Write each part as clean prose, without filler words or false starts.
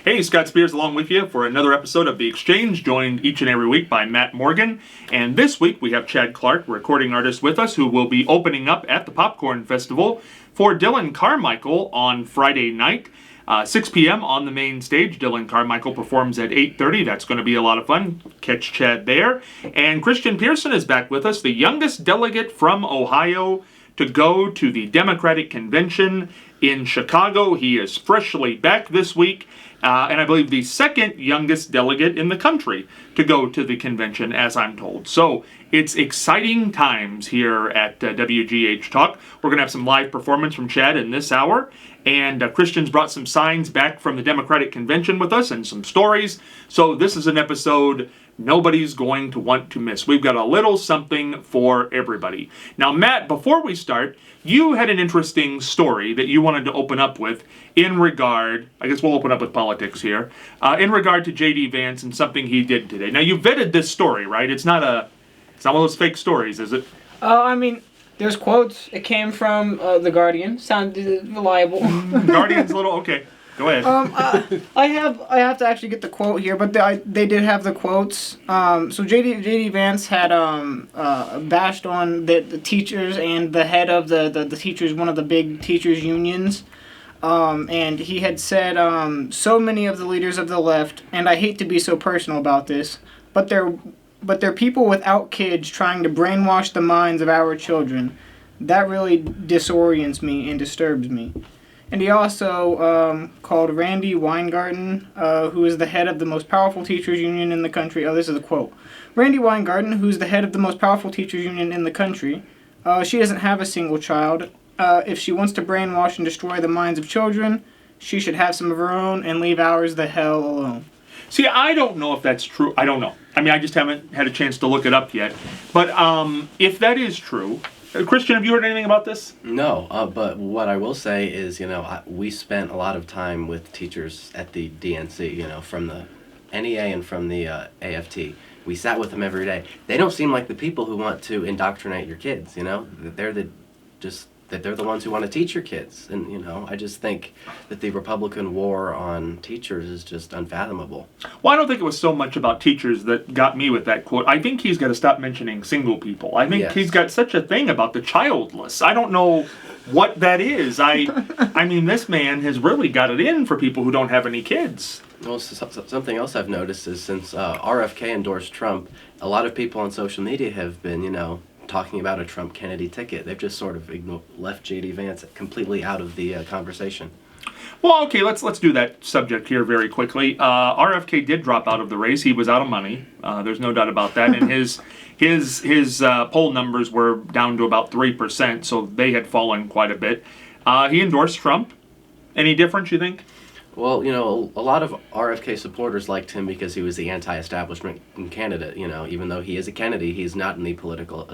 Hey, Scott Spears along with you for another episode of The Exchange, joined each and every week by Matt Morgan. And this week we have Chad Clark, recording artist, with us, who will be opening up at the Popcorn Festival for Dylan Carmichael on Friday night. 6 p.m. on the main stage. Dylan Carmichael performs at 8:30. That's going to be a lot of fun. Catch Chad there. And Christian Pearson is back with us, the youngest delegate from Ohio to go to the Democratic Convention in Chicago. He is freshly back this week, and I believe the second youngest delegate in the country to go to the convention, as I'm told. So it's exciting times here at WGH Talk. We're going to have some live performance from Chad in this hour, and Christian's brought some signs back from the Democratic Convention with us and some stories. So this is an episode nobody's going to want to miss. We've got a little something for everybody. Now, Matt, before we start, you had an interesting story that you wanted to open up with in regard, I guess we'll open up with politics here, in regard to J.D. Vance and something he did today. Now, you vetted this story, right? It's not one of those fake stories, is it? There's quotes. It came from The Guardian. Sounded reliable. Guardian's a little, okay. Go ahead. I have to actually get the quote here, but they did have the quotes. So J.D. Vance had bashed on the teachers and the head of the teachers, one of the big teachers unions, and he had said so many of the leaders of the left, and I hate to be so personal about this, but they're people without kids trying to brainwash the minds of our children. That really disorients me and disturbs me. And he also called Randy Weingarten, who is the head of the most powerful teachers union in the country. Oh, this is a quote. Randy Weingarten, who's the head of the most powerful teachers union in the country, she doesn't have a single child. If she wants to brainwash and destroy the minds of children, she should have some of her own and leave ours the hell alone. See, I don't know if that's true. I don't know. I mean, I just haven't had a chance to look it up yet. But if that is true, Christian, have you heard anything about this? No, but what I will say is, we spent a lot of time with teachers at the DNC, from the NEA and from the AFT. We sat with them every day. They don't seem like the people who want to indoctrinate your kids, they're the ones who want to teach your kids. And, I just think that the Republican war on teachers is just unfathomable. Well, I don't think it was so much about teachers that got me with that quote. I think he's got to stop mentioning single people. I think he's got such a thing about the childless. I don't know what that is. I mean, this man has really got it in for people who don't have any kids. Well, something else I've noticed is since RFK endorsed Trump, a lot of people on social media have been, talking about a Trump-Kennedy ticket. They've just sort of left J.D. Vance completely out of the conversation. Well, okay, let's do that subject here very quickly. RFK did drop out of the race. He was out of money. There's no doubt about that. And his poll numbers were down to about 3%, so they had fallen quite a bit. He endorsed Trump. Any difference, you think? Well, a lot of RFK supporters liked him because he was the anti-establishment candidate. Even though he is a Kennedy, he's not in the political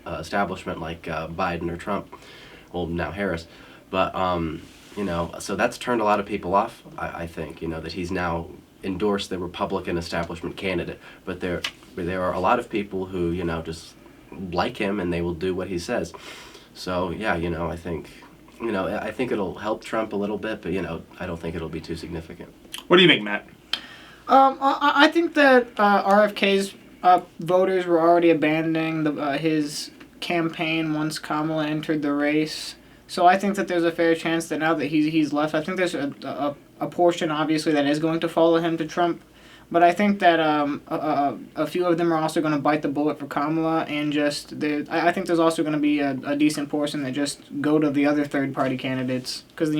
establishment like Biden or Trump. Well, now Harris. But, so that's turned a lot of people off, I think, that he's now endorsed the Republican establishment candidate. But there are a lot of people who, just like him and they will do what he says. So, yeah, I think... I think it'll help Trump a little bit, but, I don't think it'll be too significant. What do you think, Matt? I think that RFK's voters were already abandoning his campaign once Kamala entered the race. So I think that there's a fair chance that now that he's left, I think there's a portion, obviously, that is going to follow him to Trump. But I think that a few of them are also going to bite the bullet for Kamala, and I think there's also going to be a decent portion that just go to the other third-party candidates, because,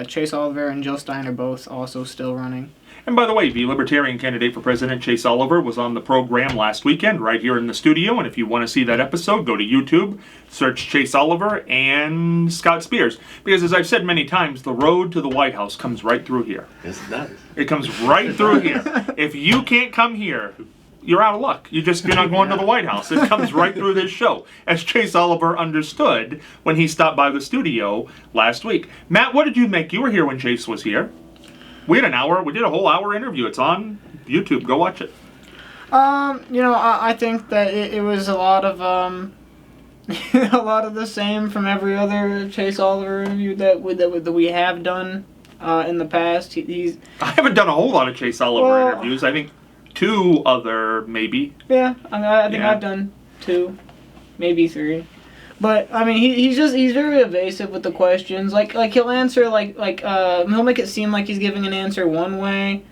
Chase Oliver and Jill Stein are both also still running. And by the way, the Libertarian candidate for president, Chase Oliver, was on the program last weekend right here in the studio. And if you want to see that episode, go to YouTube, search Chase Oliver and Scott Spears. Because as I've said many times, the road to the White House comes right through here. Yes, it does. It comes right through here. If you can't come here, you're out of luck. You're not going to the White House. It comes right through this show, as Chase Oliver understood when he stopped by the studio last week. Matt, what did you make? You were here when Chase was here. We had we did a whole hour interview. It's on YouTube. Go watch it. I think that it was a lot of a lot of the same from every other Chase Oliver interview that we have done. in the past. He's I haven't done a whole lot of Chase Oliver Well- interviews. I think 2 other, maybe. yeah. I mean, I think Yeah. I've done 2, maybe 3. But I mean, he's very evasive with the questions. Like he'll answer he'll make it seem like he's giving an answer one way,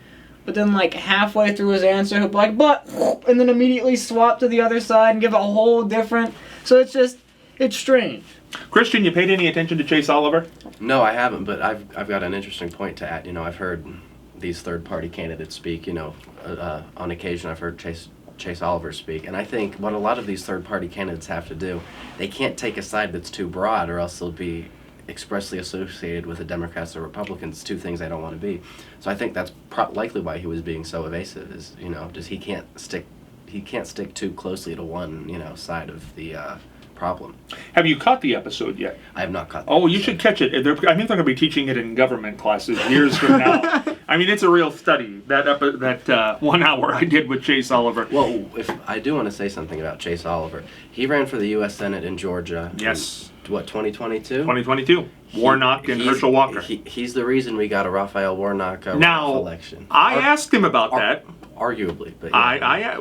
but then like halfway through his answer he'll be like, but, and then immediately swap to the other side and give a whole different. So it's strange. Christian, you paid any attention to Chase Oliver? No, I haven't, but I've got an interesting point to add. I've heard these third-party candidates speak. On occasion I've heard Chase Oliver speak, and I think what a lot of these third-party candidates have to do, they can't take a side that's too broad, or else they'll be expressly associated with the Democrats or Republicans, 2 things I don't want to be. So I think that's likely why he was being so evasive. Is just he can't stick too closely to one side of the problem. Have you caught the episode yet? I have not caught. Oh, you should catch it. I think they're going to be teaching it in government classes years from now. I mean, it's a real study. That 1 hour I did with Chase Oliver. Well, if I do want to say something about Chase Oliver, he ran for the U.S. Senate in Georgia. Yes. In, 2022? 2022. Warnock and Herschel Walker. He's the reason we got a Raphael Warnock Now, election. I asked him about that. Arguably, but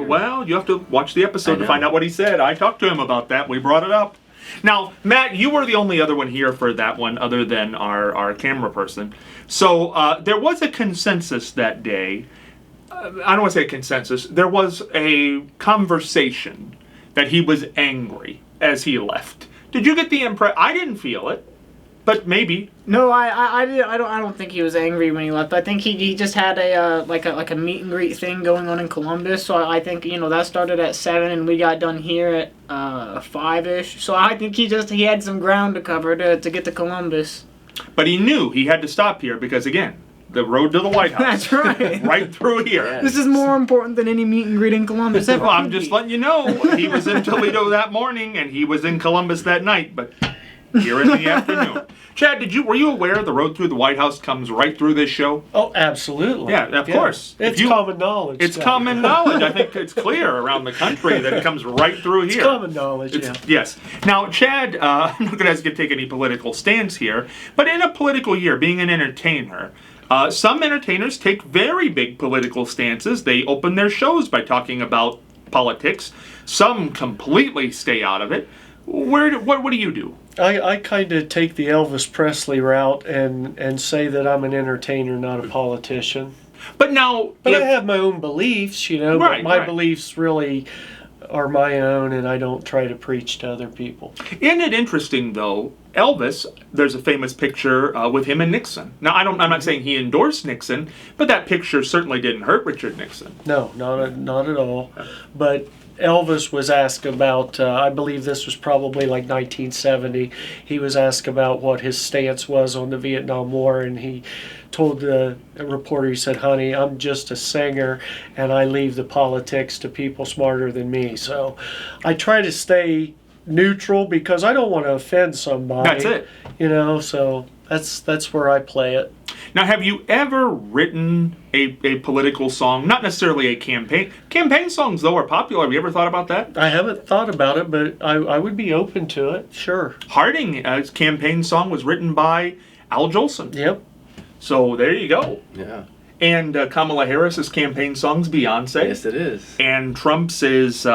Well, you have to watch the episode to find out what he said. I talked to him about that. We brought it up. Now, Matt, you were the only other one here for that one other than our camera person. So there was a consensus that day. I don't want to say a consensus. There was a conversation that he was angry as he left. Did you get the impression? I didn't feel it, but maybe. No, I don't think he was angry when he left. I think he just had a like a meet and greet thing going on in Columbus. So I think that started at 7 and we got done here at 5ish. So I think he had some ground to cover to get to Columbus. But he knew he had to stop here because, again, the road to the White House. That's right. Right through here. Yeah. This is more important than any meet and greet in Columbus ever. Well, I'm could just be. letting you know. He was in Toledo that morning and he was in Columbus that night, but here in the afternoon. Chad, were you aware the road through the White House comes right through this show? Oh, absolutely. Yeah, of course. It's common knowledge. It's Scott. common knowledge. I think it's clear around the country that it comes right through here. It's common knowledge, yeah. Yes. Now, Chad, I'm not going to ask you to take any political stance here, but in a political year, being an entertainer, some entertainers take very big political stances. They open their shows by talking about politics. Some completely stay out of it. What do you do? I kind of take the Elvis Presley route and say that I'm an entertainer, not a politician. But now... But I have my own beliefs, Right, but my right. beliefs really are my own, and I don't try to preach to other people. Isn't it interesting, though? Elvis, there's a famous picture with him and Nixon. Now, I'm not saying he endorsed Nixon, but that picture certainly didn't hurt Richard Nixon. No, not at all. But Elvis was asked about, I believe this was probably like 1970, he was asked about what his stance was on the Vietnam War, and he told the reporter, he said, "Honey, I'm just a singer, and I leave the politics to people smarter than me." So I try to stay neutral because I don't want to offend somebody. That's it. So that's where I play it. Now, have you ever written a political song? Not necessarily a campaign. Campaign songs, though, are popular. Have you ever thought about that? I haven't thought about it, but I would be open to it, sure. Harding's campaign song was written by Al Jolson. Yep. So there you go. Yeah. And Kamala Harris's campaign song's Beyonce. Yes, it is. And Trump's is,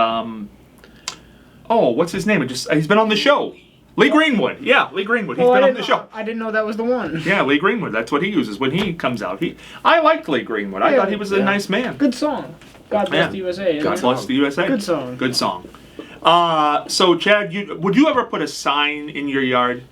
what's his name? He's been on the show. Lee Greenwood. Yeah, Lee Greenwood. He's been on the show. I didn't know that was the one. Yeah, Lee Greenwood. That's what he uses when he comes out. I liked Lee Greenwood. I Yeah, thought he was a nice man. Good song. God bless Yeah. the USA. isn't God it? bless the USA. Good song. Good song. So, Chad, would you ever put a sign in your yard?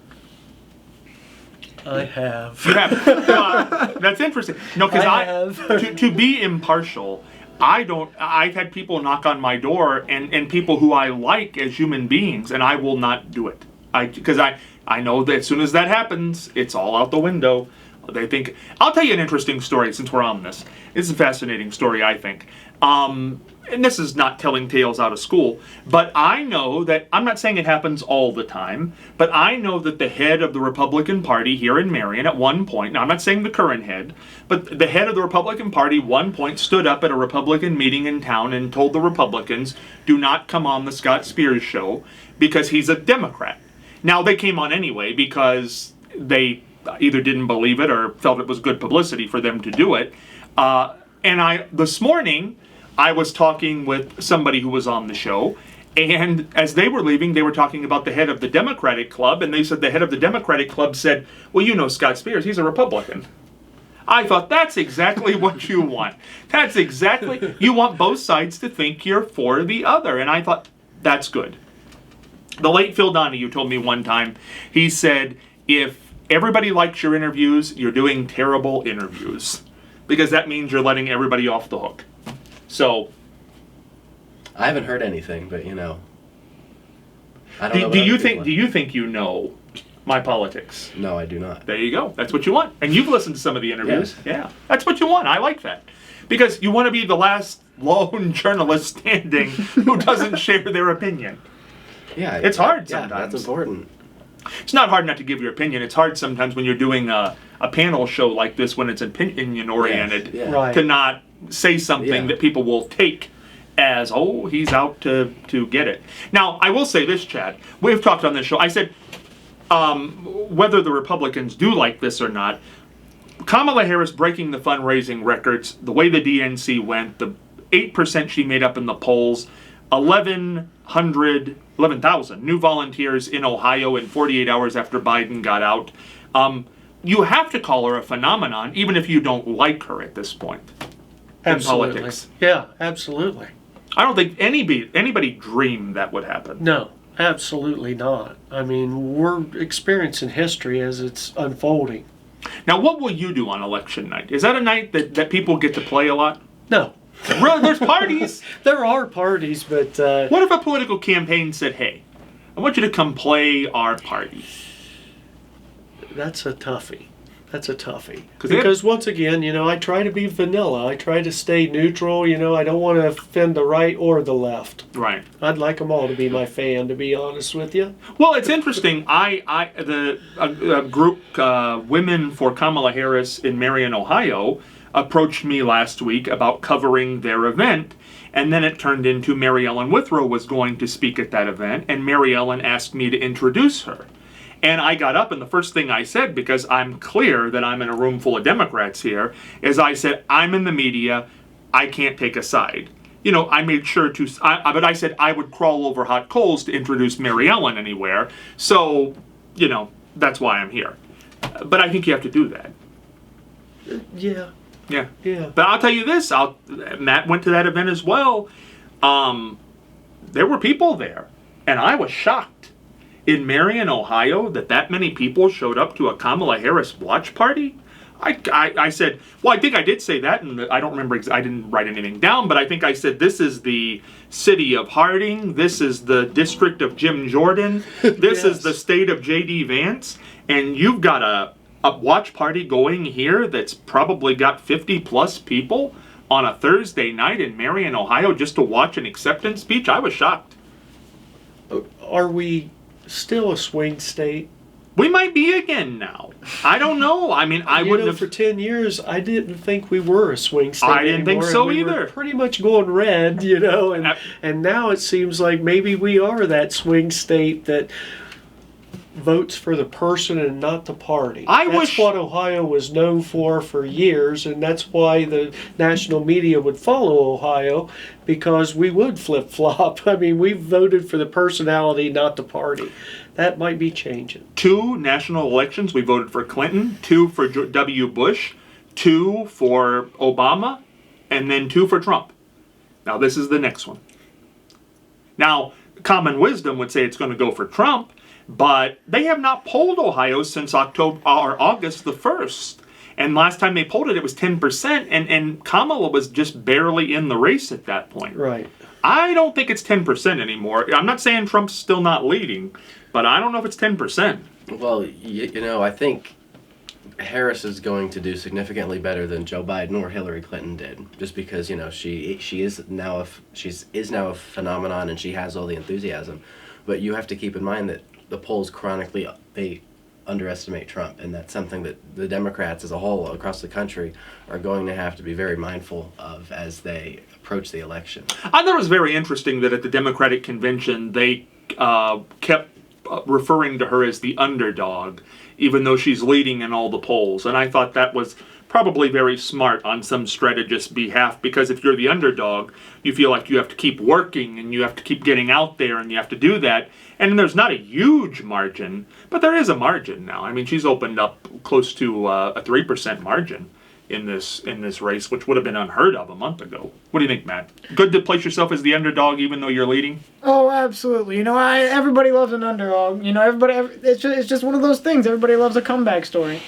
I have. You have. That's interesting. No, because I have. to be impartial, I've had people knock on my door and people who I like as human beings, and I will not do it. Because I know that as soon as that happens, it's all out the window. They think... I'll tell you an interesting story since we're on this. It's a fascinating story, I think. And this is not telling tales out of school, but I know that... I'm not saying it happens all the time, but I know that the head of the Republican Party here in Marion at one point... Now, I'm not saying the current head, but the head of the Republican Party one point stood up at a Republican meeting in town and told the Republicans, do not come on the Scott Spears show because he's a Democrat. Now, they came on anyway because they either didn't believe it or felt it was good publicity for them to do it. And this morning, I was talking with somebody who was on the show, and as they were leaving, they were talking about the head of the Democratic Club, and they said the head of the Democratic Club said, well, you know Scott Spears, he's a Republican. I thought, that's exactly what you want. That's exactly, you want both sides to think you're for the other. And I thought, that's good. The late Phil Donahue told me one time, he said, if everybody likes your interviews, you're doing terrible interviews. Because that means you're letting everybody off the hook. So, I haven't heard anything, but I don't know. Do you think you know my politics? No, I do not. There you go. That's what you want. And you've listened to some of the interviews. Yes. Yeah. That's what you want. I like that. Because you want to be the last lone journalist standing who doesn't share their opinion. Yeah. It's hard Yeah, sometimes. that's important. It's not hard not to give your opinion. It's hard sometimes when you're doing a panel show like this when it's opinion-oriented Yeah. Right. to not say something Yeah. that people will take as, oh, he's out to get it. Now, I will say this, Chad. We've talked on this show. I said, whether the Republicans do like this or not, Kamala Harris breaking the fundraising records, the way the DNC went, the 8% she made up in the polls, 11,000 new volunteers in Ohio in 48 hours after Biden got out. You have to call her a phenomenon, even if you don't like her at this point in politics. Yeah, absolutely. I don't think anybody dreamed that would happen. No, absolutely not. I mean, we're experiencing history as it's unfolding. Now, what will you do on election night? Is that a night that people get to play a lot? No. Really, there's parties. There are parties, but What if a political campaign said, hey, I want you to come play our party? that's a toughie. That's a toughie. 'Cause they- Because once again, I try to be vanilla. I try to stay neutral. I don't want to offend the right or the left. Right. I'd like them all to be my fan, to be honest with you. Well, it's interesting. A group, Women for Kamala Harris in Marion, Ohio, approached me last week about covering their event, and then it turned into Mary Ellen Withrow was going to speak at that event, and Mary Ellen asked me to introduce her. And I got up, and the first thing I said, because I'm clear that I'm in a room full of Democrats here, is I said, I'm in the media, I can't take a side. I made sure to, but I said I would crawl over hot coals to introduce Mary Ellen anywhere. So, that's why I'm here. But I think you have to do that. Yeah. Yeah. Yeah. But I'll tell you this, Matt went to that event as well. There were people there, and I was shocked. In Marion, Ohio, that many people showed up to a Kamala Harris watch party? I said, well, I think I did say that, and I don't remember, I didn't write anything down, but I think I said this is the city of Harding, this is the district of Jim Jordan, this is the state of J.D. Vance, and you've got a watch party going here that's probably got 50 plus people on a Thursday night in Marion, Ohio, just to watch an acceptance speech? I was shocked. Are we still a swing state? We might be again now. I don't know. I mean, I wouldn't have. For 10 years, I didn't think we were a swing state. I didn't think anymore, so and we either. were pretty much going red, and now it seems like maybe we are that swing state that votes for the person and not the party. That's what Ohio was known for years, and that's why the national media would follow Ohio, because we would flip-flop. I mean, we voted for the personality, not the party. That might be changing. 2 national elections, we voted for Clinton, 2 for W. Bush, 2 for Obama, and then 2 for Trump. Now, this is the next one. Now, common wisdom would say it's going to go for Trump, but they have not polled Ohio since August the 1st. And last time they polled it, it was 10%, and Kamala was just barely in the race at that point. Right. I don't think it's 10% anymore. I'm not saying Trump's still not leading, but I don't know if it's 10%. Well, I think Harris is going to do significantly better than Joe Biden or Hillary Clinton did, just because she is now a phenomenon and she has all the enthusiasm. But you have to keep in mind that the polls chronically they underestimate Trump, and that's something that the Democrats as a whole across the country are going to have to be very mindful of as they approach the election. I thought it was very interesting that at the Democratic convention they kept referring to her as the underdog, even though she's leading in all the polls. And I thought that was probably very smart on some strategist's behalf, because if you're the underdog, you feel like you have to keep working and you have to keep getting out there and you have to do that. And there's not a huge margin, but there is a margin now. I mean, she's opened up close to a 3% margin in this race, which would have been unheard of a month ago. What do you think, Matt? Good to place yourself as the underdog even though you're leading? Oh, absolutely. You know, everybody loves an underdog. You know, it's just one of those things. Everybody loves a comeback story.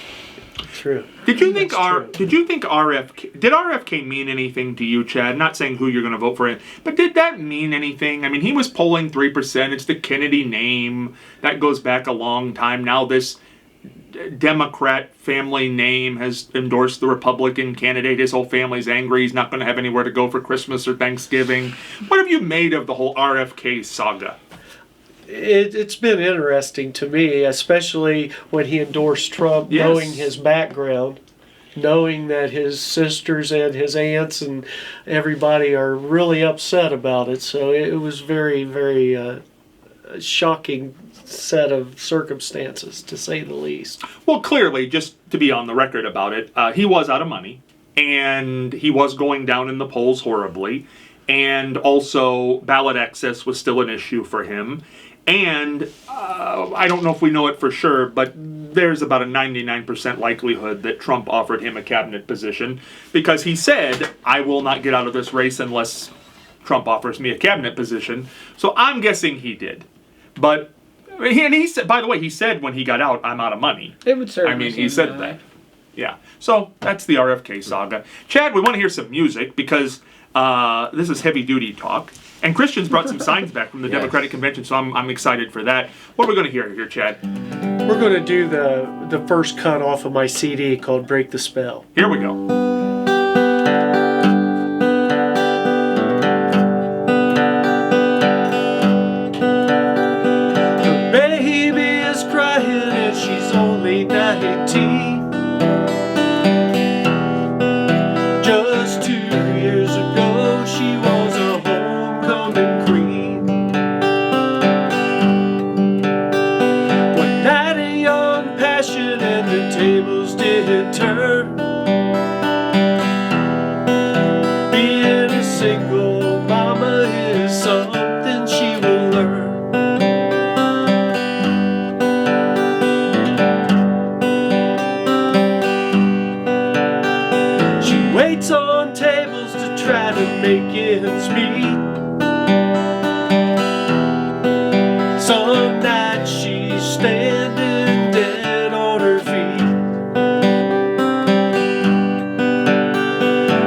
True. Did you think RFK mean anything to you, Chad? Not saying who you're going to vote for, but did that mean anything? I mean, he was polling 3%. It's the Kennedy name. That goes back a long time. Now this Democrat family name has endorsed the Republican candidate. His whole family's angry. He's not going to have anywhere to go for Christmas or Thanksgiving. What have you made of the whole RFK saga? It's been interesting to me, especially when he endorsed Trump, Yes. knowing his background, knowing that his sisters and his aunts and everybody are really upset about it. So it was very, very shocking set of circumstances, to say the least. Well, clearly, just to be on the record about it, he was out of money, and he was going down in the polls horribly, and also ballot access was still an issue for him. And I don't know if we know it for sure, but there's about a 99% likelihood that Trump offered him a cabinet position, because he said, I will not get out of this race unless Trump offers me a cabinet position. So I'm guessing he did. But, and he said, by the way, he said when he got out, I'm out of money. It would certainly. I mean, he said that. Yeah. So that's the RFK saga. Chad, we want to hear some music, because this is heavy duty talk. And Christian's brought some signs back from the Yes. Democratic Convention, so I'm excited for that. What are we going to hear here, Chad? We're going to do the first cut off of my CD called Break the Spell. Here we go. The baby is crying and she's only 19. Just 2 years ago she was a homecoming queen. One night a young passion and the tables did turn. Being a single mama is something she will learn. She waits on tables to try to make ends meet. Some nights she's standing dead on her feet.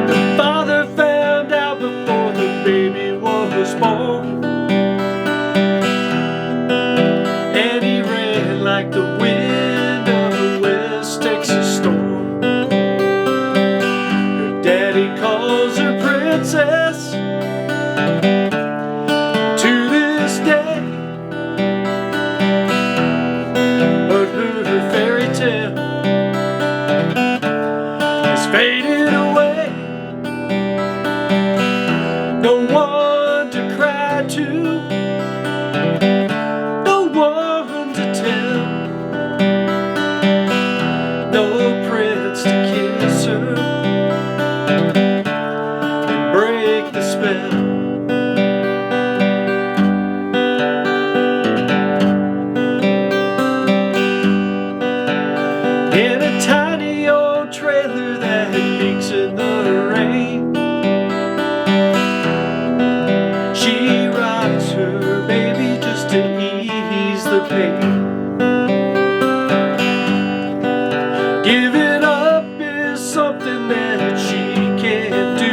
The father found out before the baby was born, and he ran like the wind of a West Texas storm. Her daddy calls her princess to this day, but her fairy tale has faded away. No one to cry to, no one to tell, no prince to kiss her and break the spell. In a tiny old trailer that leaks in the rain, she rocks her baby just to ease the pain. Giving up is something that she can't do.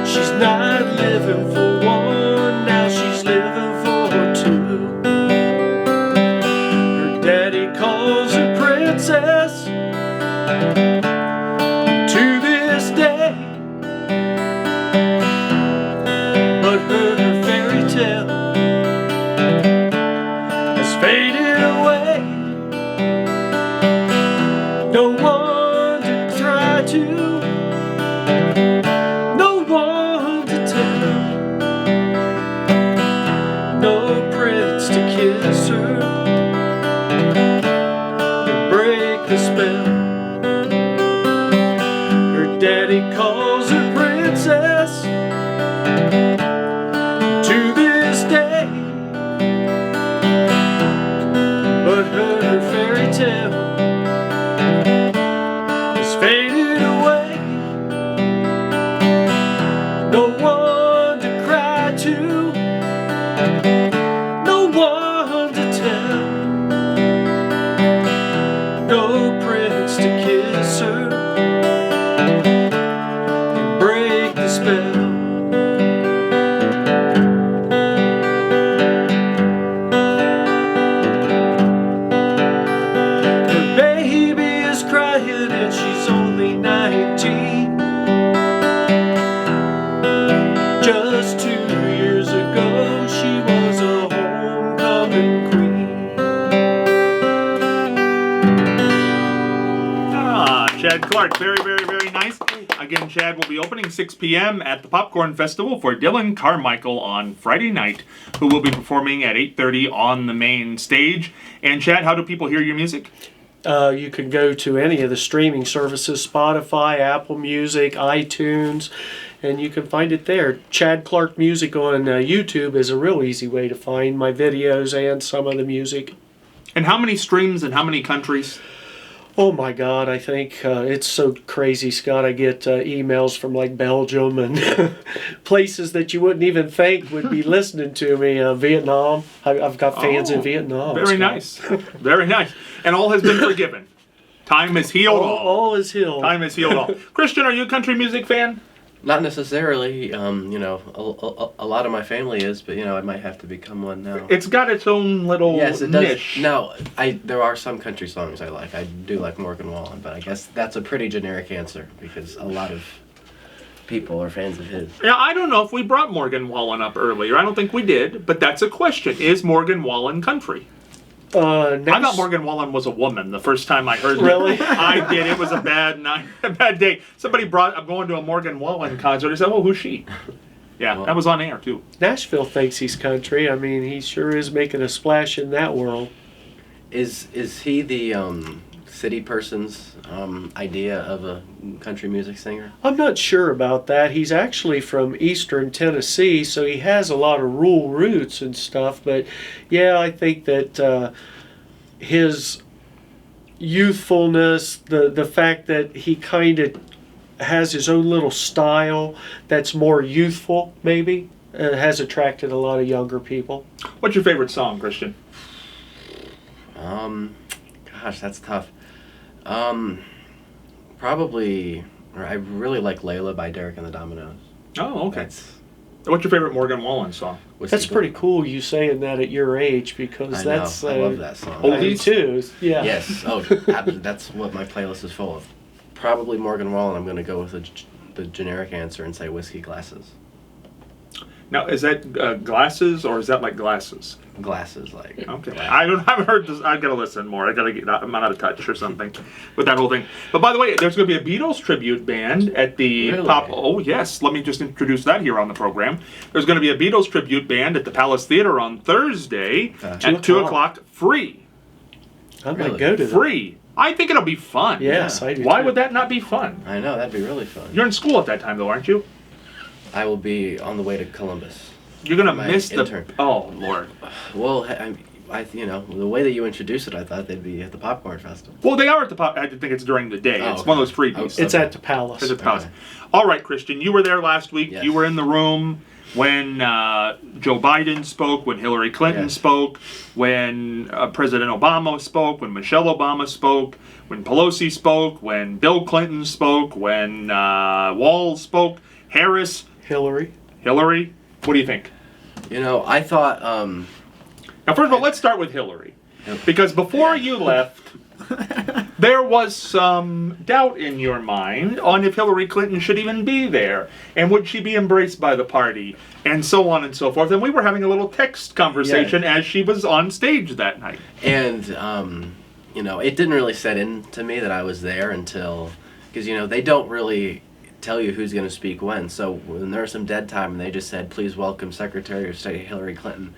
She's not living for one, now she's living for two. Her daddy calls her princess to this day, but her fairy tale No prince to kiss her and break the spell. Her daddy calls her princess to this day, but her fairy tale has faded away. No one to cry to, no one to tell, no prince to kiss her and break the spell. Her baby is crying and she's only 19. Just 2 years ago, she was a homecoming queen. Chad Clark, very, very, very nice. Again, Chad will be opening 6 p.m. at the Popcorn Festival for Dylan Carmichael on Friday night, who will be performing at 8:30 on the main stage. And Chad, how do people hear your music? You can go to any of the streaming services, Spotify, Apple Music, iTunes, and you can find it there. Chad Clark Music on YouTube is a real easy way to find my videos and some of the music. And how many streams and how many countries? Oh my God, I think it's so crazy, Scott. I get emails from like Belgium and places that you wouldn't even think would be listening to me. Vietnam. I've got fans in Vietnam. Very Scott. nice. Very nice. And all has been forgiven. Time has healed all. All is healed. Time has healed all. Christian, are you a country music fan? Not necessarily. You know, a lot of my family is, but you know, I might have to become one now. It's got its own little Yes, it does. niche. No, there are some country songs I like. I do like Morgan Wallen, but I guess that's a pretty generic answer because a lot of people are fans of his. Yeah, I don't know if we brought Morgan Wallen up earlier. I don't think we did, but that's a question. Is Morgan Wallen country? I thought Morgan Wallen was a woman the first time I heard Really? it. I did. It was a bad night, a bad day. Somebody I'm going to a Morgan Wallen concert. I said, "Oh, who's she?" Yeah, that was on air too. Nashville thinks he's country. I mean, he sure is making a splash in that world. Is he the city person's idea of a country music singer? I'm not sure about that. He's actually from eastern Tennessee, so he has a lot of rural roots and stuff. But yeah, I think that his youthfulness, the fact that he kind of has his own little style that's more youthful, maybe, has attracted a lot of younger people. What's your favorite song, Christian? Gosh, that's tough. Probably, or I really like Layla by Derek and the Dominoes. Oh, okay. That's What's your favorite Morgan Wallen song? That's pretty cool you saying that at your age because I know. that's I love that song. Oh, I do too. Yeah. Yes. Oh, that's what my playlist is full of. Probably Morgan Wallen. I'm going to go with the generic answer and say Whiskey Glasses. Now, is that glasses or is that like glasses? Glasses, like. Okay. I haven't heard this. I gotta listen more. I gotta get. I'm out of touch or something with that whole thing. But by the way, there's gonna be a Beatles tribute band at the Really? Pop. Oh yes. Let me just introduce that here on the program. There's gonna be a Beatles tribute band at the Palace Theater on Thursday at 2 o'clock. Free. I might Really? go to that. Free. I think it'll be fun. Yes, I do. Why too. would that not be fun? I know, that'd be really fun. You're in school at that time, though, aren't you? I will be on the way to Columbus. You're gonna My miss intern. the. Oh Lord. Well, you know, the way that you introduced it, I thought they'd be at the Popcorn Festival. Well, they are at the Pop. I think it's during the day. Oh, It's okay. one of those freebies. Okay. It's at the Palace. It's at the Palace. Okay. All right, Christian, you were there last week. Yes. You were in the room when Joe Biden spoke, when Hillary Clinton Yes. spoke, when President Obama spoke, when Michelle Obama spoke, when Pelosi spoke, when Bill Clinton spoke, when Walz spoke, Harris, Hillary. Hillary. What do you think? You know, I thought. Now, first of all, let's start with Hillary. Because before you left, there was some doubt in your mind on if Hillary Clinton should even be there, and would she be embraced by the party, and so on and so forth. And we were having a little text conversation as she was on stage that night. And, you know, it didn't really set in to me that I was there until. Because, you know, they don't really tell you who's going to speak when. So when there was some dead time and they just said, please welcome Secretary of State Hillary Clinton,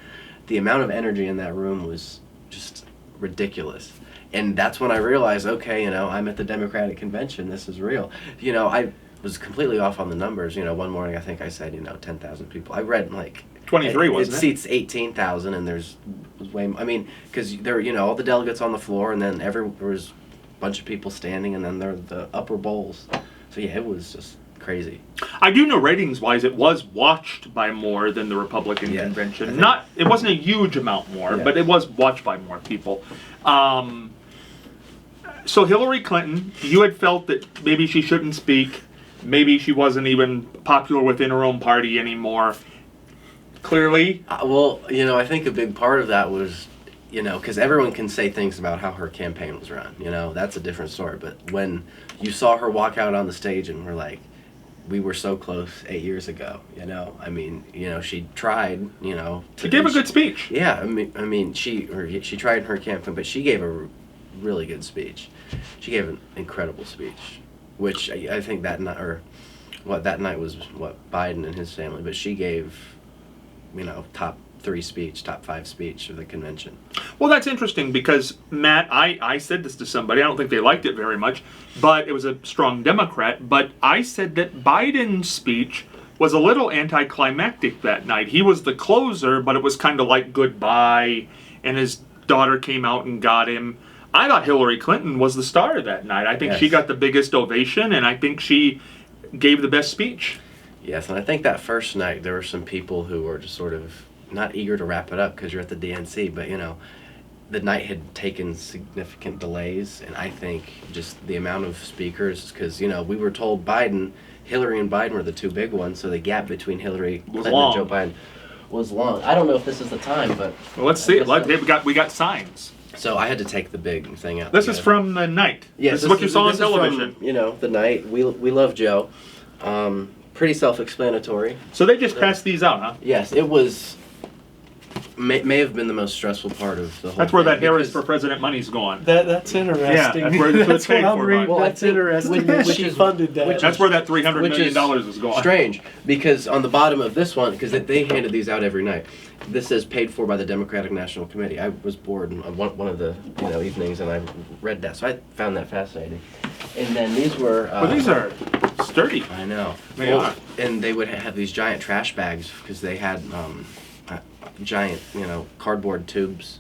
the amount of energy in that room was just ridiculous. And that's when I realized, okay, I'm at the Democratic convention. This is real. I was completely off on the numbers. One morning I think I said, 10,000 people. I read 23, wasn't it? It seats 18,000, and there's way. Because there, all the delegates on the floor, and then there was a bunch of people standing, and then there were the upper bowls. So yeah, it was just crazy. I do know ratings-wise, it was watched by more than the Republican Yeah, convention. It wasn't a huge amount more, Yeah. but it was watched by more people. So Hillary Clinton, you had felt that maybe she shouldn't speak, maybe she wasn't even popular within her own party anymore. Clearly, I think a big part of that was, because everyone can say things about how her campaign was run. That's a different story. But when you saw her walk out on the stage and we're like, we were so close 8 years ago, she tried, she gave a good speech. Yeah, she tried her campaign, but she gave a really good speech. She gave an incredible speech, which I think that night was Biden and his family, but she gave, top 5 speech of the convention. Well, that's interesting because, Matt, I said this to somebody. I don't think they liked it very much, but it was a strong Democrat. But I said that Biden's speech was a little anticlimactic that night. He was the closer, but it was kind of like goodbye, and his daughter came out and got him. I thought Hillary Clinton was the star that night. I think she got the biggest ovation, and I think she gave the best speech. Yes, and I think that first night there were some people who were just sort of not eager to wrap it up because you're at the DNC, but the night had taken significant delays, and I think just the amount of speakers, because we were told Hillary and Biden were the two big ones, so the gap between Hillary Clinton and Joe Biden was long. I don't know if this is the time, but well, let's see. We got signs. So I had to take the big thing out. This is from the night. Yes, this is what you saw on television. From, the night. We love Joe. Pretty self-explanatory. So they just passed these out, huh? Yes, it was. May have been the most stressful part of the whole. That's where thing that Harris for President money's gone. That's interesting. Yeah, that's where it's paid what I'm for, reading. Well, That's interesting that she funded that. That's where that $300 million is going. Strange, because on the bottom of this one, because they handed these out every night, this says paid for by the Democratic National Committee. I was bored on one of the evenings, and I read that, so I found that fascinating. And then these were. Well, these are sturdy. I know. They are. And they would have these giant trash bags because they had giant, cardboard tubes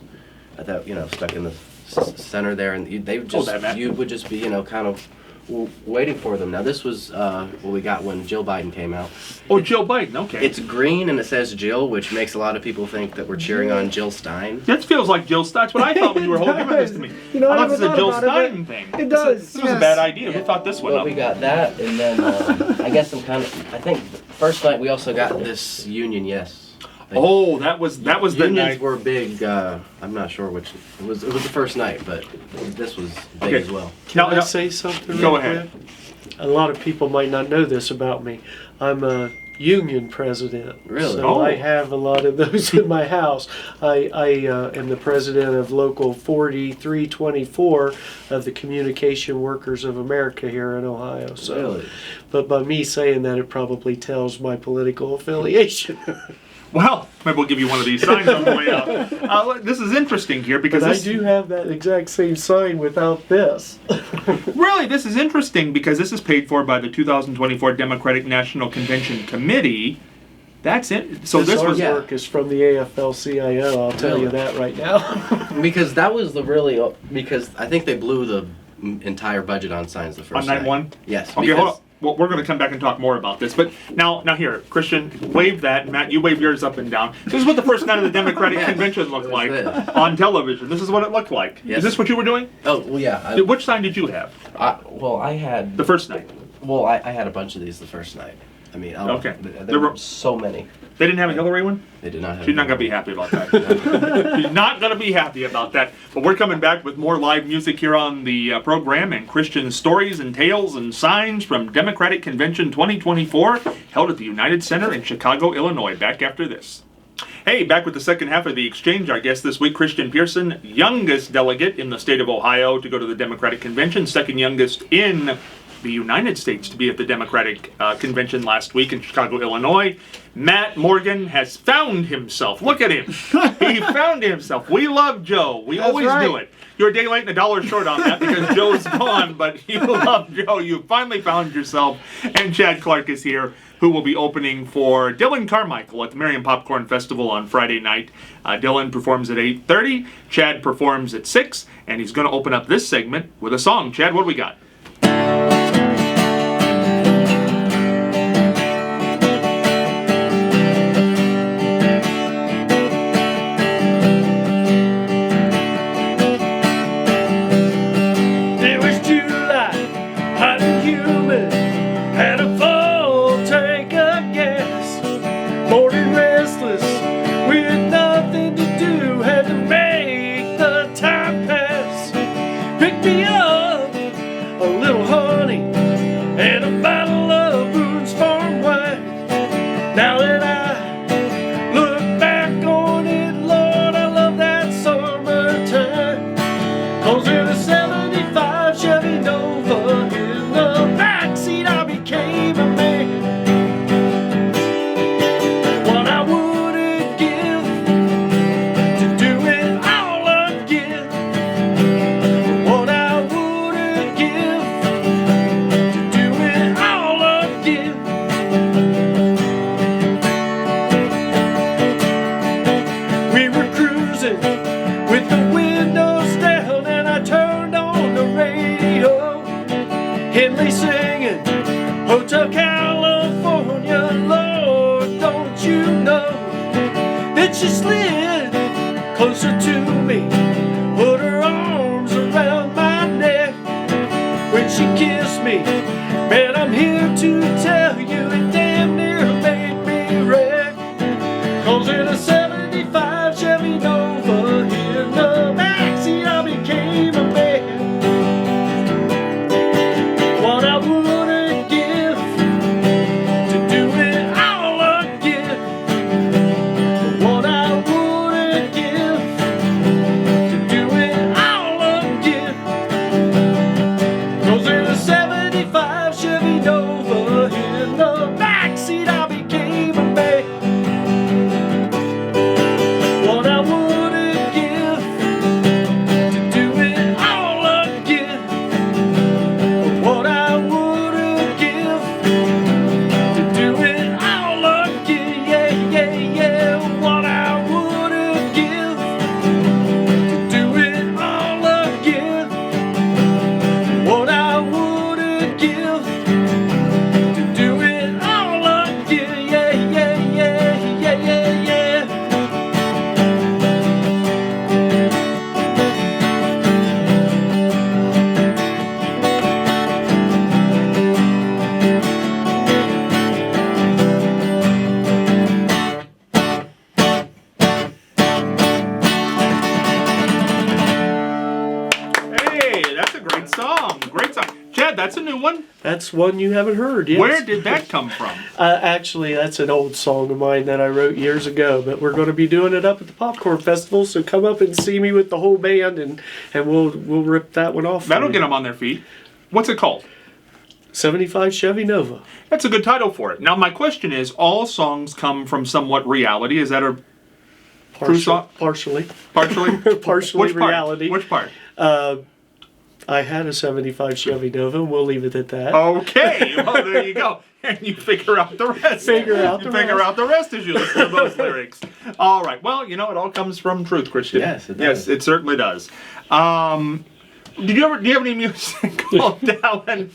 that stuck in the center there, and you would just be kind of waiting for them. Now this was what we got when Jill Biden came out. Oh, Jill Biden, okay. It's green and it says Jill, which makes a lot of people think that we're cheering on Jill Stein. That feels like Jill Stein. That's what I thought when you were giving this to me. I thought this was a Jill Stein thing. It does. This was a bad idea. Who thought this one Well, up? we got that, and then I guess I think first night we also got this Union Yes. Oh, that was the Unions night. were big. I'm not sure which. It was the first night, but this was big as well. Can I say something? Go real ahead. quick? A lot of people might not know this about me. I'm a union president. Really? So Oh. I have a lot of those in my house. I am the president of Local 4324 of the Communication Workers of America here in Ohio. So, Really? But by me saying that, it probably tells my political affiliation. Well, maybe we'll give you one of these signs on the way out. This is interesting here because But I this, do have that exact same sign without this. really, this is interesting because this is paid for by the 2024 Democratic National Convention Committee. That's it. So this was artwork is from the AFL-CIO. I'll tell you Really? that right now. Because that was because I think they blew the entire budget on signs the first on night one. Yes. Okay, because- hold on. Well, we're going to come back and talk more about this, but now here, Christian, wave that. Matt, you wave yours up and down. This is what the first night of the Democratic Yes, Convention looked it was like this. on television. This is what it looked like. Yes. Is this what you were doing? Oh well, yeah. Which sign did you have? I had. The first night. Well, I had a bunch of these the first night. I mean, Okay. There were so many. They didn't have a Hillary one? They did not have. She's not going to be happy about that. She's not going to be happy about that. But we're coming back with more live music here on the program and Christian stories and tales and signs from Democratic Convention 2024 held at the United Center in Chicago, Illinois. Back after this. Hey, back with the second half of the exchange. Our guest this week, Christian Pearson, youngest delegate in the state of Ohio to go to the Democratic Convention, second youngest in the United States to be at the Democratic convention last week in Chicago, Illinois. Matt Morgan has found himself. Look at him. He found himself. We love Joe. We That's always right. do it. You're a day late and $1 short on that because Joe's gone, but you love Joe. You finally found yourself. And Chad Clark is here, who will be opening for Dylan Carmichael at the Merriam Popcorn Festival on Friday night. Dylan performs at 8:30. Chad performs at 6, and he's going to open up this segment with a song. Chad, what do we got? It was July, hot and humid, had a full tank of gas. Bored and restless, with nothing to do, had to make the time pass. Pick me up a little honey and a bottle of Boone's Farm wine. Now that I look back on it, Lord, I love that summertime. 'Cause in a 75 Chevy Nova, in the backseat I became a man. What I wouldn't give to do it all again. What I wouldn't give to do it all again. We were cruising with the windows down, and I turned on the radio. Henley singing Hotel California. Lord, don't you know that she slid closer to me, put her arms around my neck. When she kissed me, man, I'm here to tell you it damn near made me wreck. 'Cause in a 75 Chevy Nova, in the backseat I became a man. What I wouldn't give to do it all again. What I wouldn't give to do it all again. 'Cause in a 75 Chevy Nova, in the backseat I became a man. What I wouldn't give to do it all again. What I wouldn't give to do it all again. Yeah, yeah, yeah. What I wouldn't give to do it all again. What I wouldn't give to do it all again. Yeah, yeah, yeah, yeah, yeah, yeah. Hey, that's a great song. Great song. Chad, that's a new one. That's one you haven't heard, yes. Where did that come from? Actually, that's an old song of mine that I wrote years ago, but we're going to be doing it up at the Popcorn Festival, so come up and see me with the whole band, and we'll rip that one off. That'll get them on their feet. What's it called? 75 Chevy Nova. That's a good title for it. Now, my question is, all songs come from somewhat reality. Is that a true song? Partially. Partially? Partially Which part? reality. Which part? I had a 75 Chevy Nova, and we'll leave it at that. Okay, well, there you go. And you figure out the rest. Figure out the rest as you listen to those lyrics. All right. Well, it all comes from truth, Christian. Yes, it Yes, does. it certainly does. Do you have any music called Dallin?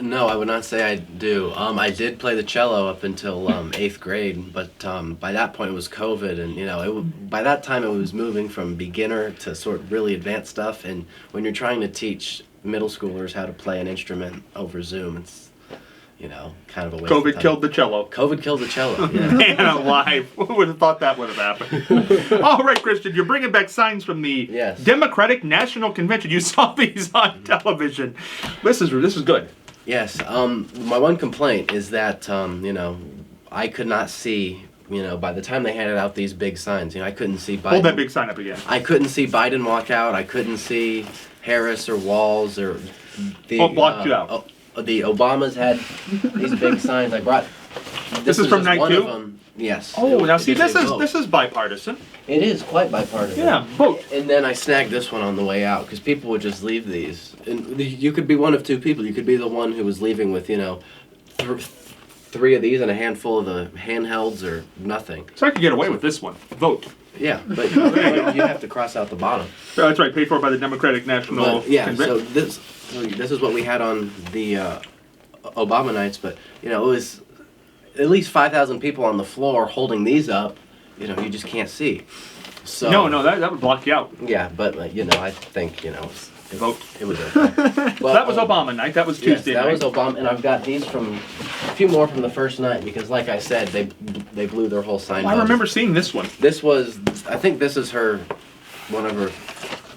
No, I would not say I do. I did play the cello up until 8th grade, but by that point it was COVID, and by that time it was moving from beginner to sort of really advanced stuff. And when you're trying to teach middle schoolers how to play an instrument over Zoom, it's kind of a waste of COVID time. killed the cello. COVID killed the cello. Yeah. Man alive. Who would have thought that would have happened? All right, Christian, you're bringing back signs from the Yes. Democratic National Convention. You saw these on television. This is good. Yes. My one complaint is that I could not see. By the time they handed out these big signs, I couldn't see Biden. Hold that big sign up again. I couldn't see Biden walk out. I couldn't see Harris or Walz or What blocked you out? The Obamas had these big signs. I brought. This is from just night one 2? of them. Yes. Oh, now see, Because this they is vote. this is bipartisan. It is quite bipartisan. Yeah, vote. And then I snagged this one on the way out because people would just leave these. And you could be one of two people. You could be the one who was leaving with, three of these and a handful of the handhelds or nothing. So I could get away with this one. Vote. Yeah, but you have to cross out the bottom. That's right, paid for by the Democratic National But, yeah, Convention. so this is what we had on the Obama nights, but it was at least 5,000 people on the floor holding these up. You just can't see. So No, that would block you out. Yeah, but I think Vote. it was okay. Well, That was Obama night. That was Yes, Tuesday that night. was Obama, and I've got these from a few more from the first night because, like I said, they blew their whole sign. I remember seeing this one. I think this is one of her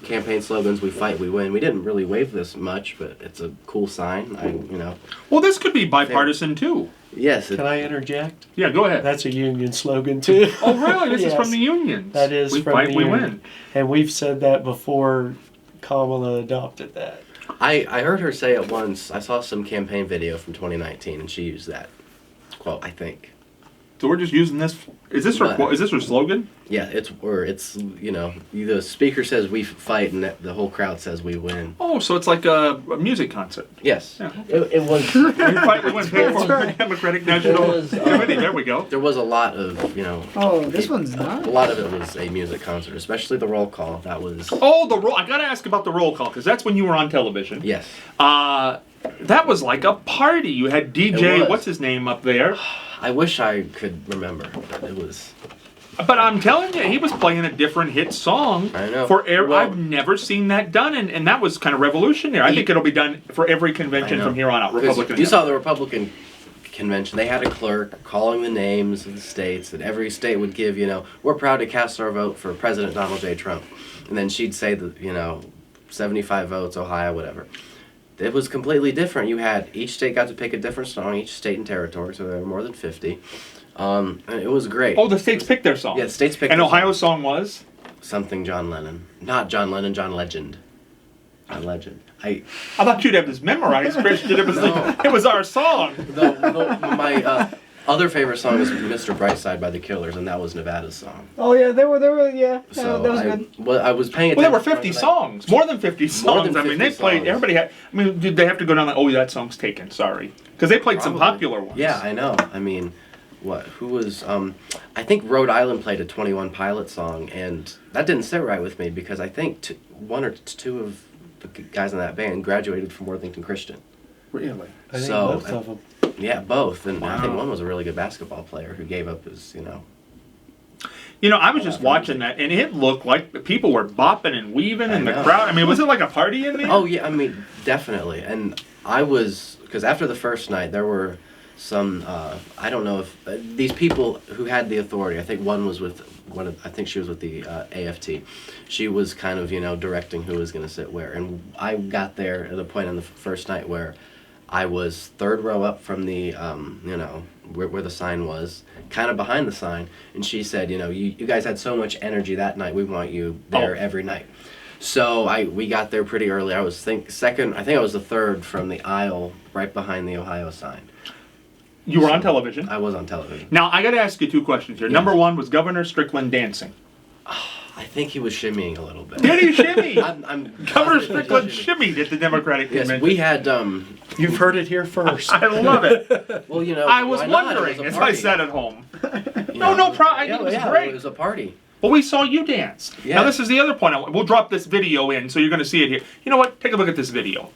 campaign slogans. We fight, we win. We didn't really wave this much, but it's a cool sign. Well, this could be bipartisan too. Yes. Can I interject? Yeah, go ahead. That's a union slogan too. Oh, really? This is Yes. from the unions. That is we from fight, the we union. win. And we've said that before Kamala adopted that. I heard her say it once. I saw some campaign video from 2019, and she used that quote. I think. So we're just using this. Is this her? But- Is this her slogan? Yeah, it's the speaker says we fight, and the whole crowd says we win. Oh, so it's like a music concert. Yes, Yeah. it was. We fight, we win. Paid for by the Democratic National was, Committee. There we go. There was a lot of Oh, this one's not. A lot of it was a music concert, especially the roll call. That was Oh, the roll. I gotta ask about the roll call because that's when you were on television. yes. That was like a party. You had It DJ, was. what's his name up there? I wish I could remember, but it was. But I'm telling you, he was playing a different hit song. I know. Well, Well- I've never seen that done, and that was kind of revolutionary. I think it'll be done for every convention I know. from here on out. 'Cause Republican. You saw the Republican convention. They had a clerk calling the names of the states, and every state would give, we're proud to cast our vote for President Donald J. Trump, and then she'd say that, 75 votes, Ohio, whatever. It was completely different. You had each state got to pick a different song, each state and territory, so there were more than 50. And it was great. Oh, the states picked their song. Yeah, the states picked And their Ohio's song was? something John Lennon. Not John Lennon, John Legend. John Legend. I thought you'd have this memorized, Christian. It was No. it was our song. My other favorite song is Mr. Brightside by the Killers, and that was Nevada's song. Oh yeah, they were yeah. So that was I, good. well, I was paying Well, attention. there were 50 songs, more than 50 songs. than I mean, they 50 played. songs. Everybody had. I mean, did they have to go down like, oh, that song's taken? Sorry, because they played some Probably. popular ones. Yeah, I know. I mean, who was, I think Rhode Island played a 21 Pilot song, and that didn't sit right with me because I think one or two of the guys in that band graduated from Worthington Christian. Really. I think So, both of them. Yeah, both. And I think Wow. one was a really good basketball player who gave up his, I was just watching that, and it looked like people were bopping and weaving in the know. crowd. I mean, was it like a party in there? Oh, yeah, I mean, definitely. And because after the first night, there were some, I don't know if, these people who had the authority, I think one was with, I think she was with the AFT. She was kind of, directing who was going to sit where. And I got there at a point on the first night where I was third row up from the, where the sign was, kind of behind the sign. And she said, you guys had so much energy that night, we want you there every night. So we got there pretty early. I was second, I think I was the third from the aisle right behind the Ohio sign. You were on television. I was on television. Now, I got to ask you two questions here. Yes. Number one, was Governor Strickland dancing? I think he was shimmying a little bit. Did he shimmy? I'm Governor positive he Strickland shimmied. shimmied at the Democratic Yes, convention. we had, You've heard it here first. I love it. well, I was why not? It wondering was a as I party. sat at home. You No, know? no problem. I think it was great. It was a party. But we saw you dance. Yeah. Now, this is the other point. We'll drop this video in, so you're going to see it here. You know what? Take a look at this video.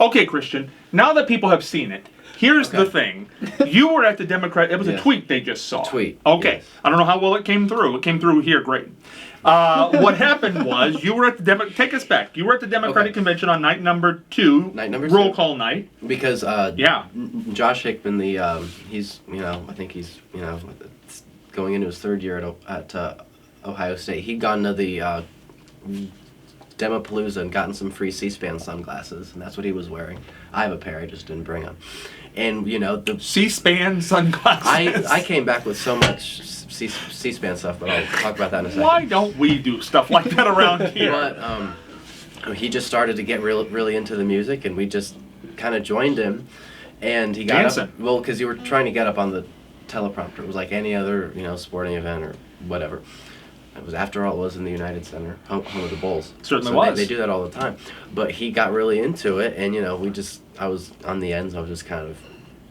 Okay, Christian, now that people have seen it, here's the thing. You were at the Democrat, it was a Yes. tweet they just saw. Tweet, Okay. yes. I don't know how well it came through. It came through here great. What happened was you were at the take us back. You were at the Democratic Okay. convention on night number 2. Night number roll 2. call night. Because Yeah. Josh Hickman, he's I think he's going into his third year at Ohio State. He'd gone to the Demopalooza and gotten some free C-SPAN sunglasses, and that's what he was wearing. I have a pair, I just didn't bring them. And, you know, the C-SPAN sunglasses. I came back with so much C-SPAN stuff, but I'll talk about that in a second. Why don't we do stuff like that around here? But he just started to get really into the music, and we just kind of joined him. And he got Dancing. up. Well, because you were trying to get up on the teleprompter. It was like any other, you know, sporting event or whatever. It was, after all, it was in the United Center, home of the Bulls. Certainly so was. They do that all the time. But he got really into it, and, you know, I was on the ends. I was just kind of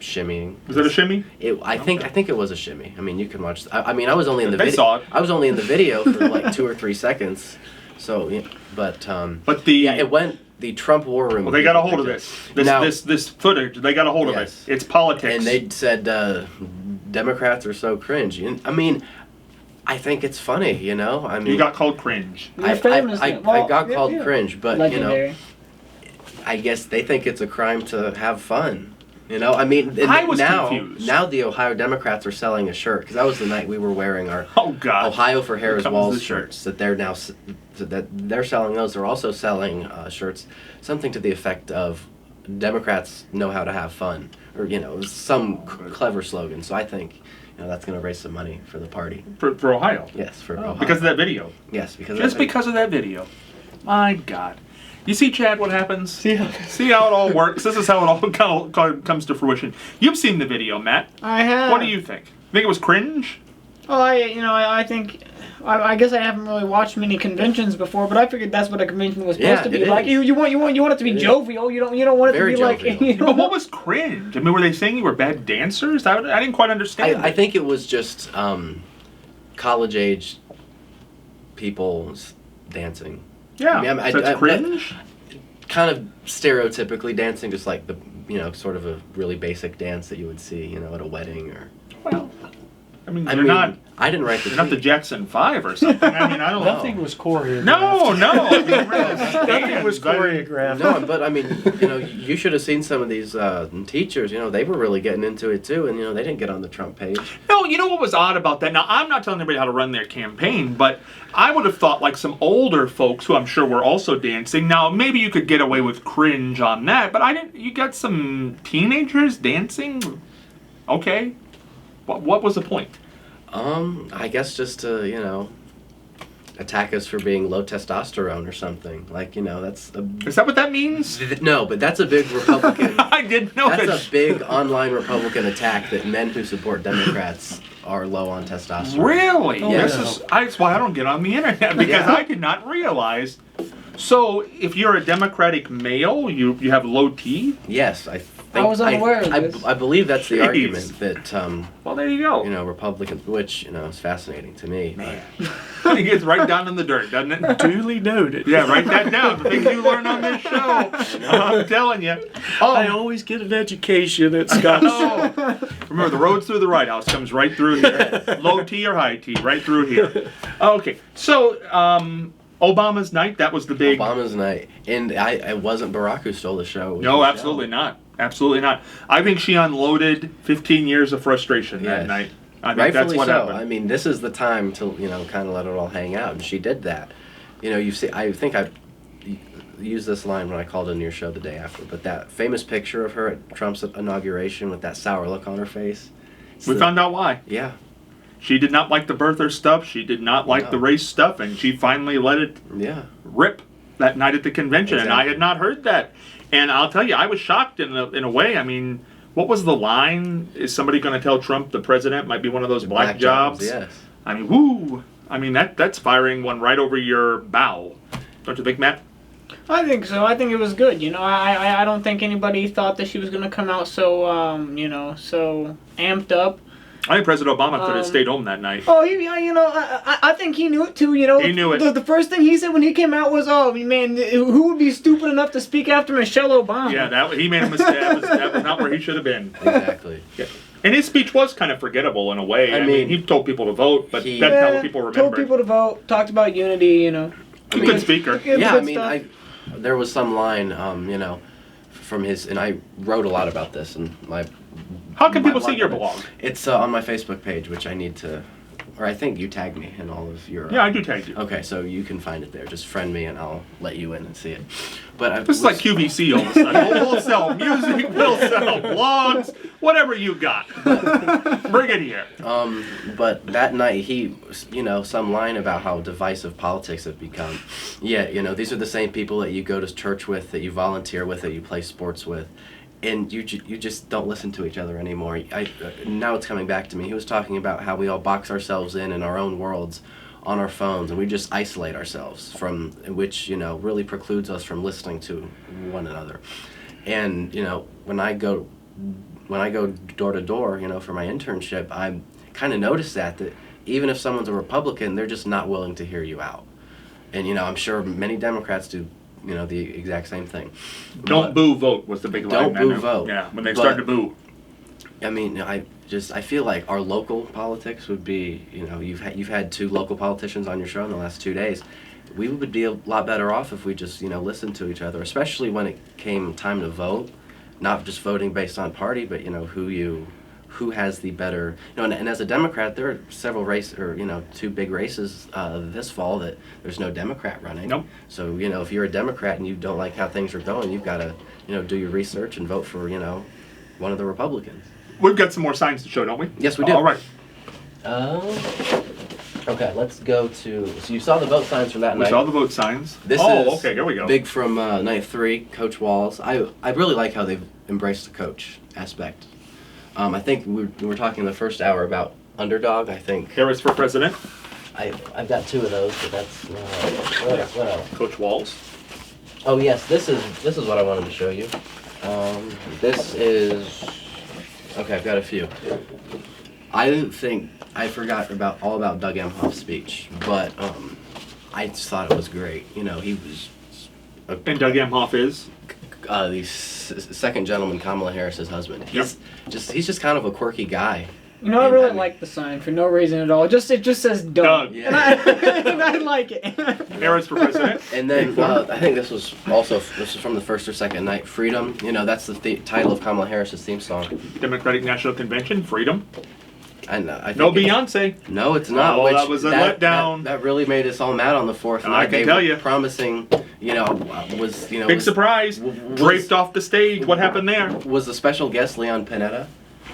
shimmying. Was it a shimmy? I think it was a shimmy. I mean, you can watch. I mean, I was only in the They video. saw it. I was only in the video for like 2 or 3 seconds. So, yeah, but the yeah, it went the Trump war room. Well, they got a hold of this. This footage. They got a hold of it. It's politics. And they said Democrats are so cringe. And, I mean, I think it's funny. You know, I mean, you got called cringe. You're famous. I got called cringe, but Legendary. you know, I guess they think it's a crime to have fun. You know, I mean, I was now confused. now the Ohio Democrats are selling a shirt, because that was the night we were wearing our Oh God. Ohio for Harris comes Walls the shirt. shirts that they're now that they're selling those. They're also selling shirts, something to the effect of Democrats know how to have fun, or you know, some clever slogan. So I think, you know, that's going to raise some money for the party. For Ohio. Yes, for Ohio. Because of that video. Yes, because Just of that. because of that video. My God. You see, Chad, what happens? See how- See how it all works? This is how it all kind of comes to fruition. You've seen the video, Matt. I have. What do you think? Think it was cringe? Well, I think. I guess I haven't really watched many conventions before, but I figured that's what a convention was supposed Yeah, to be it like. is. You want it to be jovial. You don't want it Very to be like. jovial. You But what was cringe? I mean, were they saying you were bad dancers? I didn't quite understand. I think it was just college age people dancing. yeah, I mean, so it's cringe? Kind of stereotypically dancing, just like the, you know, sort of a really basic dance that you would see, you know, at a wedding or. Well, I mean, I you're mean, not I didn't write the you're not the tweet. Jackson 5 or something. I mean, I don't know. Nothing was choreographed. No. I mean, Nothing was I mean, choreographed. No, but I mean, you know, you should have seen some of these teachers. You know, they were really getting into it too, and you know, they didn't get on the Trump page. No, you know what was odd about that? Now, I'm not telling anybody how to run their campaign, but I would have thought like some older folks who I'm sure were also dancing. Now, maybe you could get away with cringe on that, but I didn't. You got some teenagers dancing? Okay. What was the point? I guess just to, you know, attack us for being low testosterone or something. Like, you know, that's a... Is that what that means? No, but that's a big Republican... I didn't know that. That's a big online Republican attack that men who support Democrats are low on testosterone. Really? Yeah. That's why I don't get on the internet, because Yeah. I did not realize. So, if you're a Democratic male, you have low T? Yes, I think... I was unaware of this. I believe that's the Jeez. argument that, Well, there you go. you know, Republicans, which, you know, is fascinating to me. Man. It gets right down in the dirt, doesn't it? Duly noted. Yeah, write that down. The things you learn on this show. I'm telling you. I always get an education at Scotch. Oh, remember, the road through the White House comes right through here. Low T or high T, right through here. Okay, so Obama's night, that was the big... Obama's night. And it wasn't Barack who stole the show. It was No, Michelle. absolutely not. Absolutely not. I think she unloaded 15 years of frustration that Yes. night. I think Rightfully that's what so. happened. I mean, this is the time to, you know, kind of let it all hang out, and she did that. You know, you see, I think I used this line when I called in your show the day after, but that famous picture of her at Trump's inauguration with that sour look on her face. We found out why. Yeah. She did not like the birther stuff. She did not like No. the race stuff, and she finally let it Yeah. rip that night at the convention, and I Exactly. had not heard that. And I'll tell you, I was shocked in a way. I mean, what was the line? Is somebody going to tell Trump the president might be one of those black jobs? Yes. I mean, woo! I mean, that's firing one right over your bow. Don't you think, Matt? I think so. I think it was good. You know, I don't think anybody thought that she was going to come out so so amped up. I think President Obama could have stayed home that night. Oh, I think he knew it too. You know, He knew it. The first thing he said when he came out was, "Oh man, who would be stupid enough to speak after Michelle Obama?" Yeah, he made a mistake. That was not where he should have been. Exactly. Yeah. And his speech was kind of forgettable in a way. I mean, he told people to vote, but that's not what people remember. Told people to vote. Talked about unity. You know. Good speaker. Yeah, I Good mean, stuff. there was some line, you know, from his, and I wrote a lot about this, and How can my people see blog your on it. blog? It's on my Facebook page, which I need to or I think you tagged me in all of your. Yeah, I do tag you. Okay, so you can find it there. Just friend me, and I'll let you in and see it. But This is like QVC all of a sudden. We'll sell music, we'll sell blogs, whatever you got. Bring it here. But that night, he, some line about how divisive politics have become. Yeah, these are the same people that you go to church with, that you volunteer with, that you play sports with. And you just don't listen to each other anymore. Now it's coming back to me. He was talking about how we all box ourselves in our own worlds on our phones, and we just isolate ourselves from, which really precludes us from listening to one another. And when I go door to door, for my internship, I kind of noticed that even if someone's a Republican, they're just not willing to hear you out. And I'm sure many Democrats do. The exact same thing. Don't boo, vote was the big line. Don't boo, vote. Yeah, when they started to boo. I mean, I feel like our local politics would be, you've had 2 local politicians on your show in the last 2 days. We would be a lot better off if we just, listened to each other, especially when it came time to vote, not just voting based on party, but, who has the better, and as a Democrat, there are several 2 big races this fall that there's no Democrat running. Nope. So, if you're a Democrat and you don't like how things are going, you've got to, do your research and vote for, one of the Republicans. We've got some more signs to show, don't we? Yes, we do. All right. Okay, let's go to, so you saw the vote signs from that night. We saw the vote signs. This is okay, here we go. Big from night 3, Coach Walls. I really like how they've embraced the coach aspect. I think we were talking in the first hour about underdog. I think Harris for president. I've got 2 of those, but that's what else? Coach Walls. Oh yes, this is what I wanted to show you. This is okay. I've got a few. I think I forgot all about Doug Emhoff's speech, but I just thought it was great. He was. And Doug Emhoff is. The second gentleman, Kamala Harris's husband. He's just kind of a quirky guy. I really like the sign for no reason at all. It just says Doug. Yeah. And I like it. Harris for president. And then I think this was from the first or second night. Freedom. That's the title of Kamala Harris's theme song. Democratic National Convention. Freedom. And I think No Beyonce. No, it's not. Oh, that was a letdown. That really made us all mad on the 4th night. I can tell you. Promising, Big surprise. Draped off the stage. What happened there? Was the special guest Leon Panetta?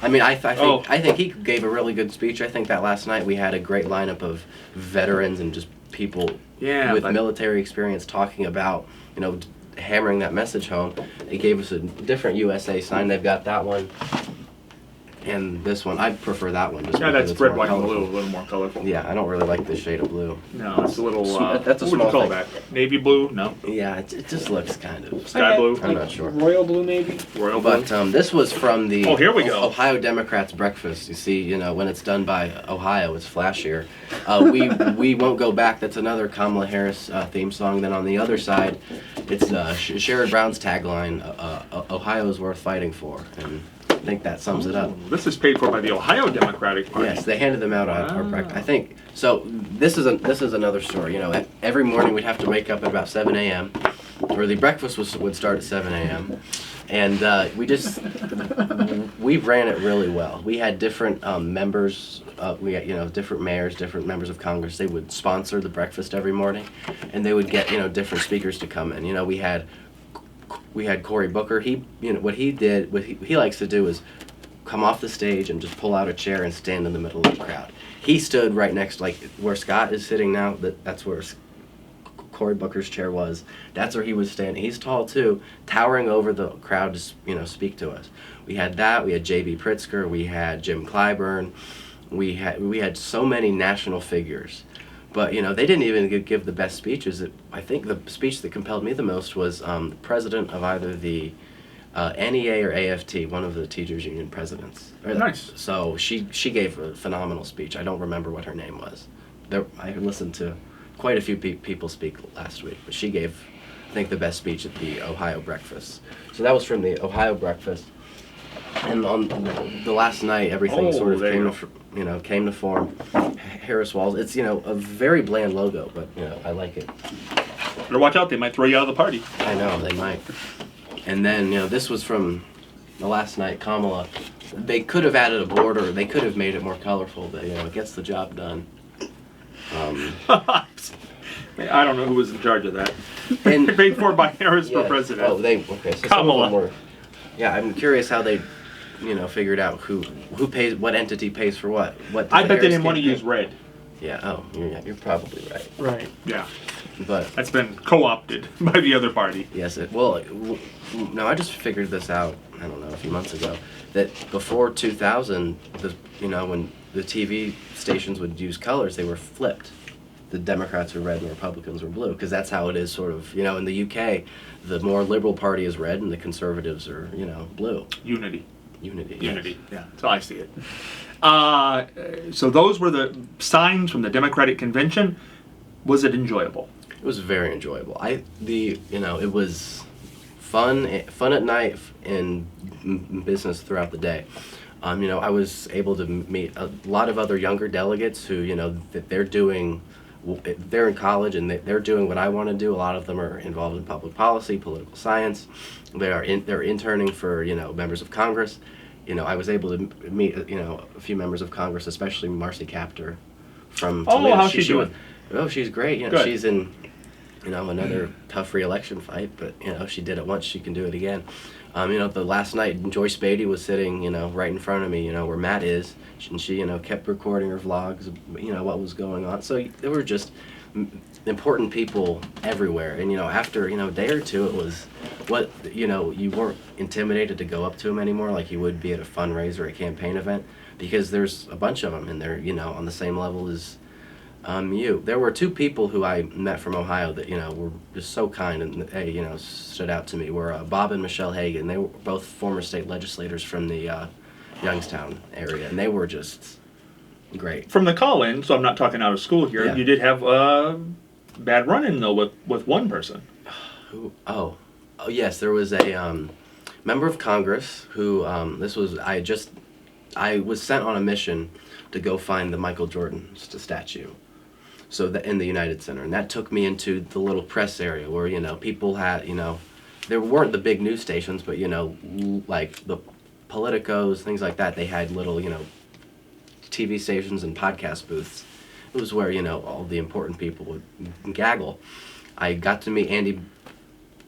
I mean, I think he gave a really good speech. I think that last night we had a great lineup of veterans and just people with military experience talking about, hammering that message home. They gave us a different USA sign. They've got that one. And this one, I prefer that one. Just that's it's red, more white, and colorful. blue, a little more colorful. Yeah, I don't really like this shade of blue. No, it's a little. That's a what would you small call thing. that? Navy blue? No. Yeah, it just looks kind of. Sky blue. I'm not sure. Royal blue, maybe. Royal blue. But this was from the Oh, here we go. Ohio Democrats breakfast. You see, when it's done by Ohio, it's flashier. We won't go back. That's another Kamala Harris theme song. Then on the other side, it's Sherrod Brown's tagline: "Ohio is worth fighting for." And I think that sums it up. This is paid for by the Ohio Democratic Party. Yes, they handed them out on our breakfast. I think so. This is another story. Every morning we'd have to wake up at about 7 a.m. or the breakfast would start at 7 a.m. And we ran it really well. We had different members. We had different mayors, different members of Congress. They would sponsor the breakfast every morning, and they would get different speakers to come in. We had Cory Booker. What he likes to do is come off the stage and just pull out a chair and stand in the middle of the crowd. He stood right next, like where Scott is sitting now. That's where Cory Booker's chair was. That's where he was standing. He's tall too, towering over the crowd to speak to us. We had that. We had J.B. Pritzker. We had Jim Clyburn. We had so many national figures. But, they didn't even give the best speeches. I think the speech that compelled me the most was the president of either the NEA or AFT, one of the teachers union presidents. Nice. So she gave a phenomenal speech. I don't remember what her name was. I listened to quite a few people speak last week, but she gave, I think, the best speech at the Ohio breakfast. So that was from the Ohio breakfast. And on the last night, everything sort of came to form. Harris Walls. It's a very bland logo, but I like it. Better watch out; they might throw you out of the party. I know they might. And then this was from the last night. Kamala. They could have added a border. They could have made it more colorful, but it gets the job done. I don't know who was in charge of that. And Paid for by Harris for yeah. president. Oh, okay. So some of Kamala. them were. Yeah, I'm curious how they, figured out who pays, what entity pays for what. What I did bet they Harris didn't want to campaign- use red. Yeah. Oh, you're probably right. Right. Yeah, But that's been co-opted by the other party. yes, no, I just figured this out. I don't know, a few months ago, that before 2000, when the TV stations would use colors, they were flipped. The Democrats were red and the Republicans were blue, because that's how it is sort of, in the UK, the more liberal party is red and the conservatives are, blue. Unity. Unity. Unity. Yeah, that's how I see it. So those were the signs from the Democratic convention. Was it enjoyable? It was very enjoyable. It was fun at night and business throughout the day. I was able to meet a lot of other younger delegates who, that they're in college and they're doing what I want to do. A lot of them are involved in public policy, political science. They're interning for, members of Congress. I was able to meet, a few members of Congress, especially Marcy Kaptur from Toledo. Oh, how's she doing? She's great. Good. She's in, another tough re-election fight, but, she did it once, she can do it again. The last night, Joyce Beatty was sitting, right in front of me, where Matt is, and she, kept recording her vlogs, what was going on. So there were just important people everywhere. And, after, a day or two, it was you weren't intimidated to go up to them anymore like you would be at a fundraiser or a campaign event, because there's a bunch of them and they're, on the same level as you. There were two people who I met from Ohio that, were just so kind and, they, stood out to me, were Bob and Michelle Hagan. They were both former state legislators from the Youngstown area, and they were just great. From the call-in, so I'm not talking out of school here, Yeah. you did have a bad run-in, though, with one person. Who? Oh, yes, there was a member of Congress who, I was sent on a mission to go find the Michael Jordan statue. So in the United Center, and that took me into the little press area where people had there weren't the big news stations, but like the Politicos, things like that. They had little TV stations and podcast booths. It was where all the important people would gaggle. I got to meet Andy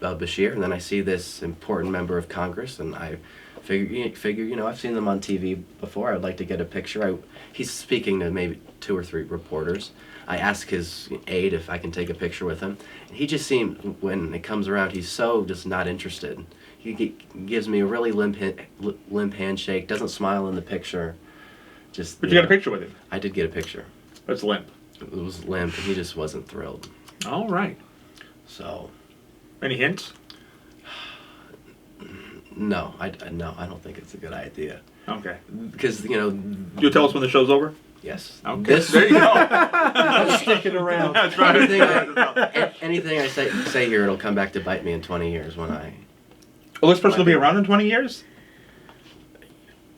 Bashir, and then I see this important member of Congress, and I figure I've seen them on TV before. I would like to get a picture. He's speaking to maybe 2 or 3 reporters. I ask his aide if I can take a picture with him. He just seemed, when it comes around, he's so just not interested. He gives me a really limp handshake, doesn't smile in the picture. But you got a picture with him. I did get a picture. That's limp. It was limp, and he just wasn't thrilled. All right. So, Any hints? no, I don't think it's a good idea. Okay. Because, You'll tell us when the show's over? yes. Okay. There you go. I'm sticking around. That's right. Anything I say here, it'll come back to bite me in 20 years when Well, this person will be around in 20 years?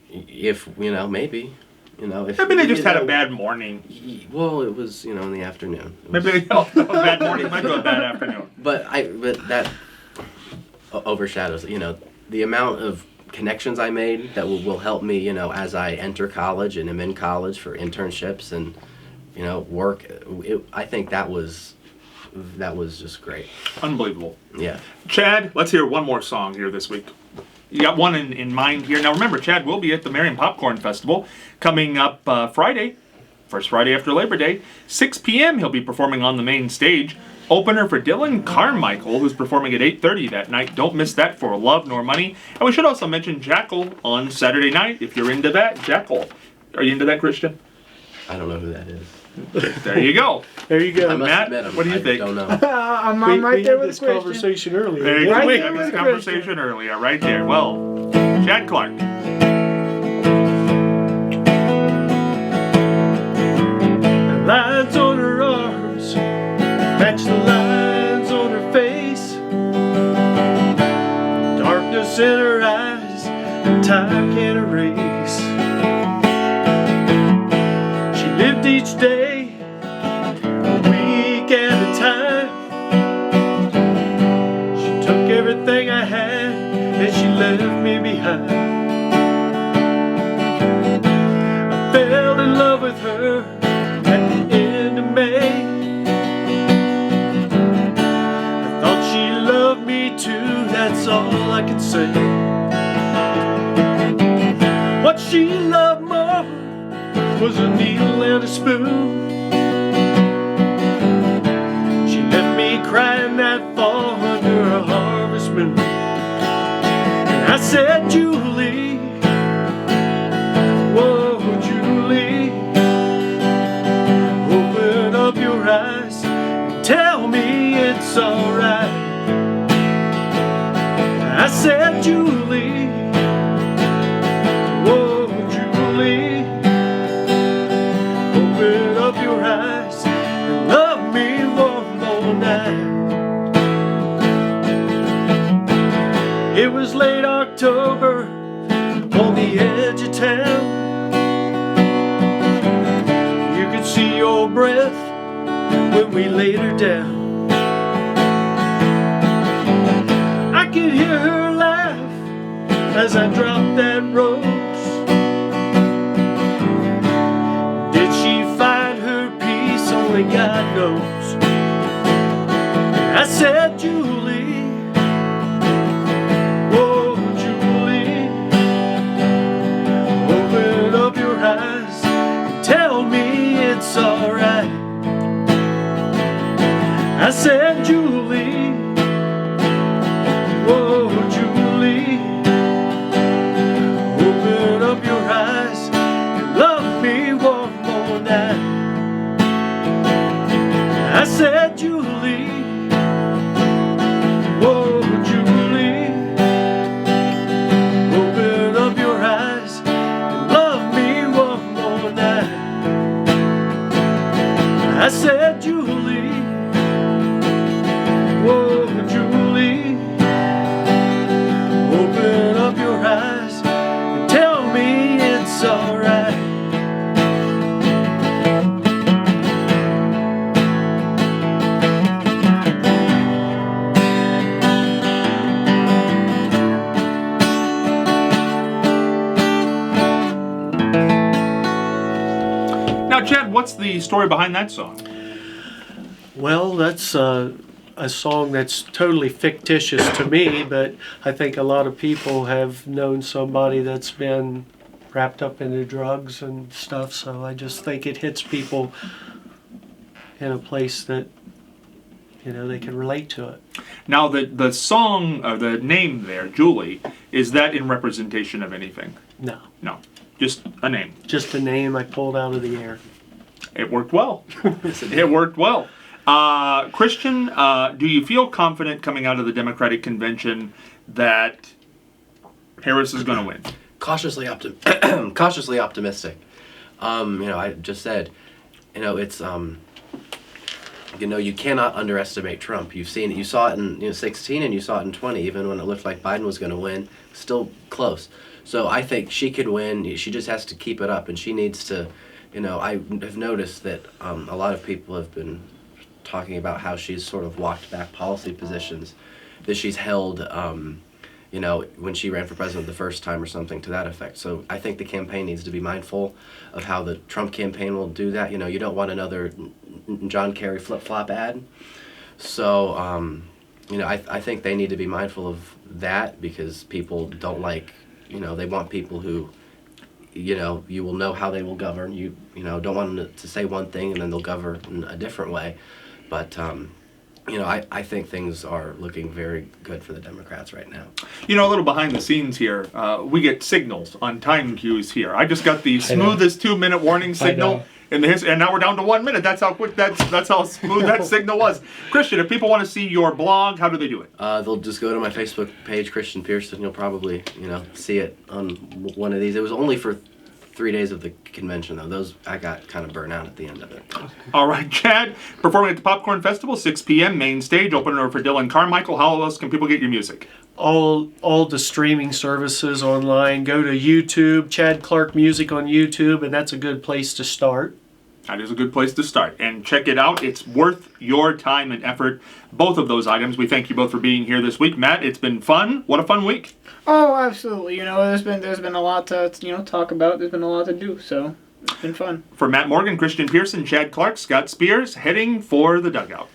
if, maybe, if... Maybe they just had a bad morning. Well, it was, in the afternoon. It was- Maybe a bad morning might be a bad afternoon. But that overshadows, the amount of connections I made that will help me, as I enter college and am in college for internships and, work. I think that was just great. Unbelievable. Yeah. Chad, let's hear one more song here this week. You got one in mind here. Now remember, Chad will be at the Marion Popcorn Festival coming up Friday, first Friday after Labor Day, 6 p.m. He'll be performing on the main stage. Opener for Dylan Carmichael, who's performing at 8:30 that night. Don't miss that for Love Nor Money. And we should also mention Jackal on Saturday night, if you're into that. Jackal. Are you into that, Christian? I don't know who that is. There you go. There you go. I must Matt, admit, what do you think? I don't know. I'm We right there had with this Christian. conversation earlier. There you Right go. We there had this with conversation earlier, right there. Well, Chad Clark. Lines on her arms match the lines on her face. Darkness in her eyes, time can't erase. She lived each day, a week at a time. She took everything I had and she left me behind. was a needle and a spoon. She left me crying that fall under a harvest moon. And I said, Julie, whoa, Julie, open up your eyes and tell me it's alright. I said, Julie, whoa, Julie, open up your eyes and love me one more night. It was late October on the edge of town. You could see your breath when we laid her down. I could hear her laugh as I dropped that rose. Did she find her peace? Only God knows. I said, Julie, whoa, Julie, open up your eyes and tell me it's alright. I said, Julie, whoa, Julie, open up your eyes and love me one more night. I said, Julie, whoa, Julie, open up your eyes and love me one more night. I said, Julie, whoa, Julie, open up your eyes and tell me it's alright. Now, Chad, what's the story behind that song? Well, that's a song that's totally fictitious to me, but I think a lot of people have known somebody that's been wrapped up into drugs and stuff, so I just think it hits people in a place that, you know, they can relate to it. Now, the song, the name there, Julie, is that in representation of anything? No, No, just a name. just a name I pulled out of the air. It worked well. It worked well. Christian, do you feel confident coming out of the Democratic convention that Harris is going to win? Cautiously optimistic. I just said, it's you cannot underestimate Trump. You've seen it. You saw it in 16 and you saw it in 20. Even when it looked like Biden was going to win, still close. So I think she could win. She just has to keep it up, and she needs to. I have noticed that a lot of people have been talking about how she's sort of walked back policy positions that she's held. When she ran for president the first time or something to that effect. So I think the campaign needs to be mindful of how the Trump campaign will do that. You don't want another John Kerry flip-flop ad. So, I think they need to be mindful of that because people don't like, they want people who, you will know how they will govern. You don't want them to say one thing and then they'll govern in a different way. But, I think things are looking very good for the Democrats right now. A little behind the scenes here, we get signals on time cues here. I just got the smoothest 2-minute warning signal in the history, and now we're down to 1 minute. That's how quick. That's how smooth that signal was. Christian, if people want to see your blog, how do they do it? They'll just go to my Facebook page, Christian Pearson. You'll probably see it on one of these. It was only for 3 days of the convention, though. Those I got kind of burnt out at the end of it. All right, Chad, performing at the Popcorn Festival, 6 p.m., main stage, opener for Dylan Carmichael. How else can people get your music? All the streaming services online. Go to YouTube, Chad Clark Music on YouTube, and that's a good place to start. That is a good place to start. And check it out. It's worth your time and effort. Both of those items. We thank you both for being here this week. Matt, it's been fun. What a fun week. Oh, absolutely. There's been a lot to talk about. There's been a lot to do. So it's been fun. For Matt Morgan, Christian Pearson, Chad Clark, Scott Spears, heading for the dugout.